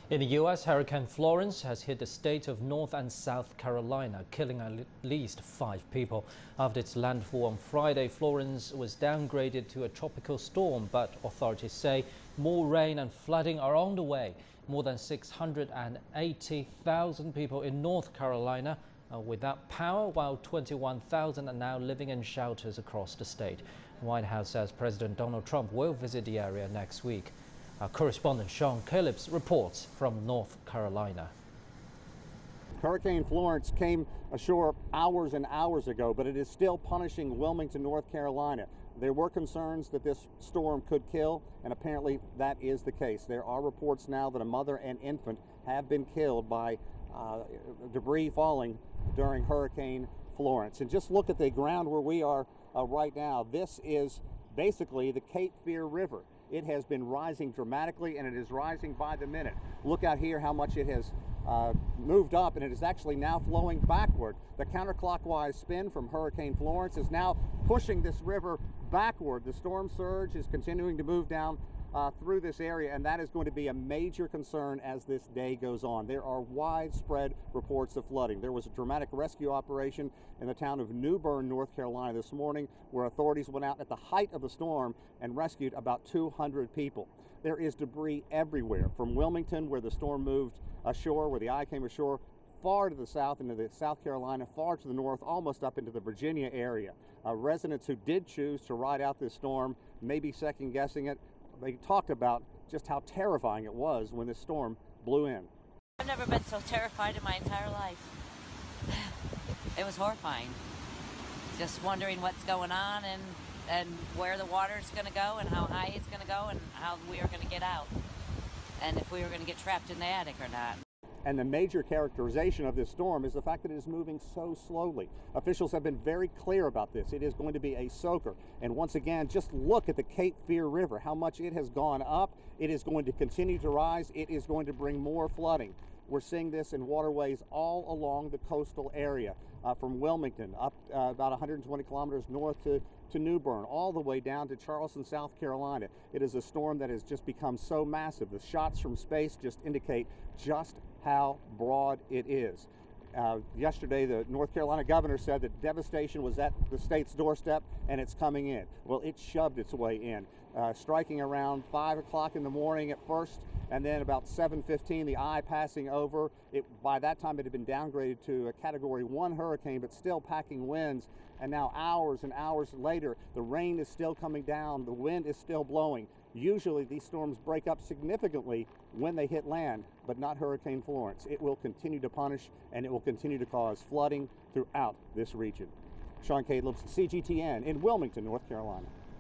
In the U.S., Hurricane Florence has hit the states of North and South Carolina, killing at least 5 people. After its landfall on Friday, Florence was downgraded to a tropical storm, but authorities say more rain and flooding are on the way. More than 680,000 people in North Carolina are without power, while 21,000 are now living in shelters across the state. The White House says President Donald Trump will visit the area next week. Our correspondent Sean Calebs reports from North Carolina. Hurricane Florence came ashore hours and hours ago, but it is still punishing Wilmington, North Carolina. There were concerns that this storm could kill, and apparently that is the case. There are reports now that a mother and infant have been killed by debris falling during Hurricane Florence. And just look at the ground where we are right now. This is basically the Cape Fear River. It has been rising dramatically, and it is rising by the minute. Look out here how much it has moved up, and it is actually now flowing backward. The counterclockwise spin from Hurricane Florence is now pushing this river backward. The storm surge is continuing to move down through this area, and that is going to be a major concern as this day goes on. There are widespread reports of flooding. There was a dramatic rescue operation in the town of New Bern, North Carolina this morning, where authorities went out at the height of the storm and rescued about 200 people. There is debris everywhere, from Wilmington, where the storm moved ashore, where the eye came ashore, far to the south into the South Carolina, far to the north, almost up into the Virginia area. Residents who did choose to ride out this storm may be second guessing it. They talked about just how terrifying it was when this storm blew in. I've never been so terrified in my entire life. It was horrifying. Just wondering what's going on and where the water's going to go and how high it's going to go and how we are going to get out. And if we were going to get trapped in the attic or not. And the major characterization of this storm is the fact that it is moving so slowly. Officials have been very clear about this. It is going to be a soaker. And once again, just look at the Cape Fear River, how much it has gone up. It is going to continue to rise. It is going to bring more flooding. We're seeing this in waterways all along the coastal area, from Wilmington up about 120 kilometers north to New Bern, all the way down to Charleston, South Carolina. It is a storm that has just become so massive. The shots from space just indicate just how broad it is. Yesterday, the North Carolina governor said that devastation was at the state's doorstep and it's coming in. Well, it shoved its way in, striking around 5 o'clock in the morning at first, and then about 7:15, the eye passing over. By that time, it had been downgraded to a Category 1 hurricane, but still packing winds. And now hours and hours later, the rain is still coming down, the wind is still blowing. Usually these storms break up significantly when they hit land, but not Hurricane Florence. It will continue to punish, and it will continue to cause flooding throughout this region. Sean Calebs, CGTN in Wilmington, North Carolina.